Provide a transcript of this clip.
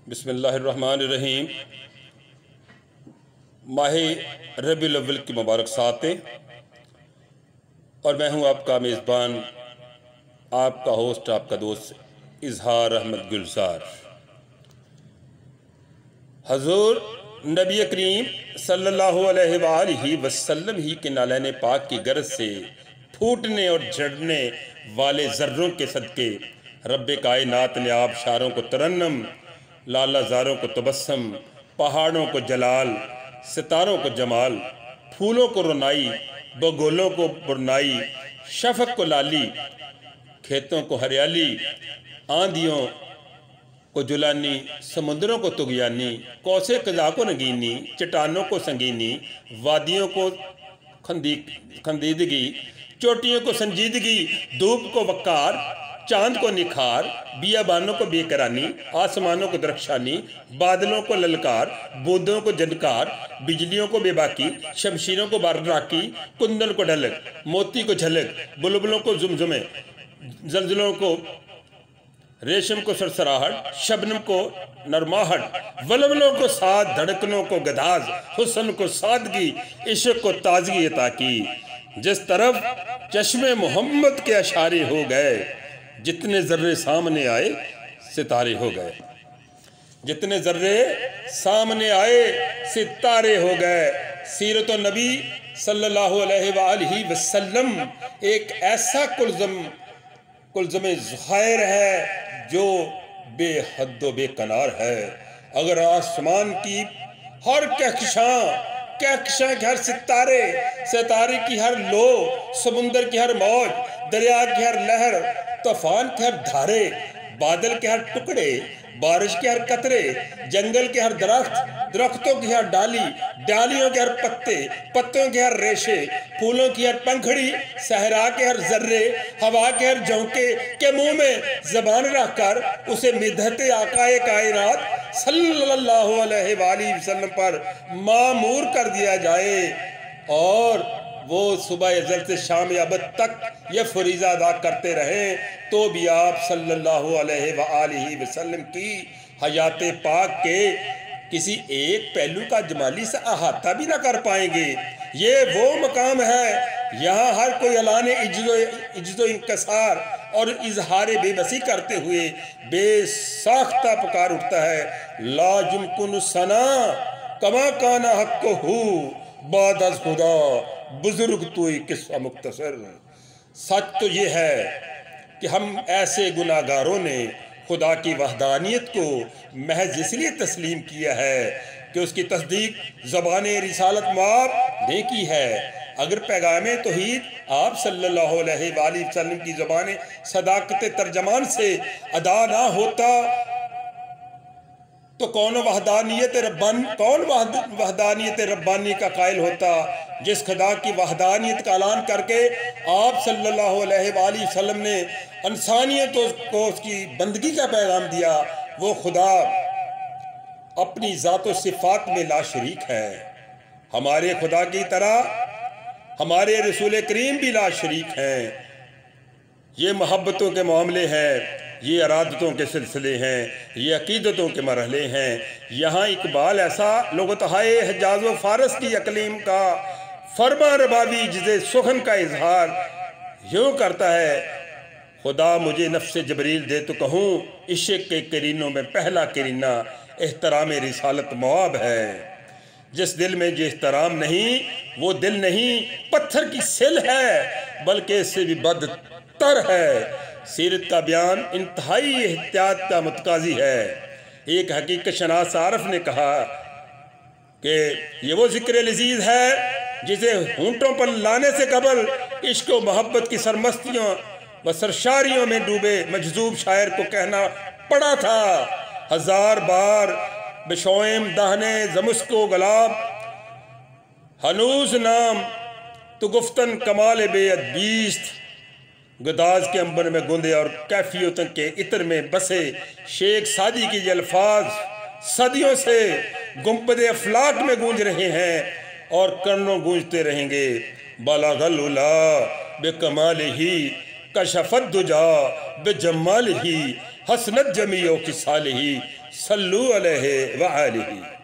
बिस्मिल्लाहिर्रहमानिर्रहीम। माह रबीउल अव्वल की मुबारक सातें और मैं हूं आपका मेज़बान, आपका होस्ट, आपका दोस्त इजहार अहमद गुलजार। हजूर नबी करीम सल्लल्लाहु अलैहि वसल्लम ही के नालैन पाक की गरज से फूटने और झड़ने वाले ज़र्रों के सदके रब्बे कायनात ने आबशारों को तरन्नम, लालाजारों को तबस्सम, पहाड़ों को जलाल, सितारों को जमाल, फूलों को रोनाई, बगोलों को बुरनाई, शफक को लाली, खेतों को हरियाली, आंधियों को जुलानी, समुद्रों को तुगयानी, कौसे कज़ा को नगीनी, चट्टानों को संगीनी, वादियों को खंदीदगी, चोटियों को संजीदगी, धूप को वक़ार, चांद को निखार, बियाबानों को बेकरानी, आसमानों को दरख्शानी, बादलों को ललकार, बूंदों को जनकार, बिजलियों को बेबाकी, शमशीरों को बारराकी, कुंदन को ढलक, मोती को झलक, बुलबुलों को जुमजुमे, जलजलों को रेशम को सरसराहट, शबनम को नरमाहट, वलवलों को साथ, धड़कनों को गदाज, हुस्न को सादगी, इश्क को ताजगी अता की। जिस तरफ चश्मे मोहम्मद के अशारे हो गए, जितने जर्रे सामने आए सितारे हो गए। जितने जर्रे सामने आए सितारे हो गए। सीरत नबी सल्लल्लाहु अलैहि वसल्लम एक ऐसा कुलज़म ज़ुहैर है जो बेहद व बेकनार है। अगर आसमान की हर कहकशां के हर सितारे की हर लो, समुंदर की हर मौज, दरिया की हर लहर, तूफान के हर धारे, बादल के हर टुकड़े, बारिश के हर कतरे, जंगल के हर दरख्तों की हर डालियों के हर पत्तों के हर रेशे, फूलों की हर पंखड़ी, सहरा के हर जर्रे, हवा के हर झोंके के मुंह में जबान रखकर उसे मिदहते आकाए कायनात सल्लल्लाहु अलैहि वसल्लम पर मामूर कर दिया जाए और वो सुबह अज़ल से शाम अबद तक ये फरीज़ा अदा करते रहें, तो भी आप सल्लल्लाहु अलैहि वसल्लम की हयात पाक के किसी एक पहलू का जमाली से अहाता भी ना कर पाएंगे। ये वो मकाम है यहाँ हर कोई ऐलान इज्जो इंकसार और इजहार बेबसी करते हुए बेसाख्ता पुकार उठता है, लाजुमकुन सना कमा काना हक़्क़ुहु बाद अज़ खुदा बुजुर्ग तो किस्सा मुख्तसर। सच तो ये है कि हम ऐसे गुनाहगारों ने खुदा की वहदानियत को महज इसलिए तस्लीम किया है कि उसकी तस्दीक ज़बाने रिसालत मुआब ने की है। अगर पैगाम तौहीद आप सल्लल्लाहु अलैहि वसल्लम की ज़बान सदाकत तर्जमान से अदा ना होता तो कौन वहदानियत रब्बानी का कायल होता। जिस खुदा की वहदानियत का ऐलान करके आप सल्लल्लाहु अलैहि वसल्लम ने इंसानियत को उसकी बंदगी का पैगाम दिया, वो खुदा अपनी ज़ात व सिफ़ात में लाशरीक है। हमारे खुदा की तरह हमारे रसूल करीम भी लाशरीक हैं। ये मोहब्बतों के मामले हैं, ये अरादतों के सिलसिले हैं, ये अकीदतों के मरहले हैं। यहाँ इकबाल ऐसा लोगोतहाए हिजाज़ व फारस की अकलीम का फरमा रबावी जिसे सुखन का इजहार यूँ करता है, खुदा मुझे नफ्स जबरील दे तो कहूँ, इश्क के करीनों में पहला करीना एहतराम रिसालत मुआब है। जिस दिल में जो एहतराम नहीं वो दिल नहीं, पत्थर की सिल है, बल्कि इससे भी बदतर है। सीरत का बयान इंतहाई एहतियात का मुतकाजी है। एक हकीकत शनास आरफ ने कहा कि ये वो जिक्र लजीज है जिसे होंठों पर लाने से कबल इश्क व मोहब्बत की सरमस्तियों व सरशारियों में डूबे मजजूब शायर को कहना पड़ा था। हजार बार बिशोएम दाहने जमुस्को गलाब हनूज नाम तो गुफ्तन कमाल बेअद बीस्त, गदाज के अंबर में गूंदे और कैफियों तक के इतर में बसे शेख सादी की ये अल्फाज सदियों से गुंबद अफलाक में गूंज रहे हैं और कर्णों गूंजते रहेंगे। बलगल उला बेकमाल ही कशफत दुजा बेजमाल ही हसनत जमीओ की साल ही सल्लू अलैहि व आलिही।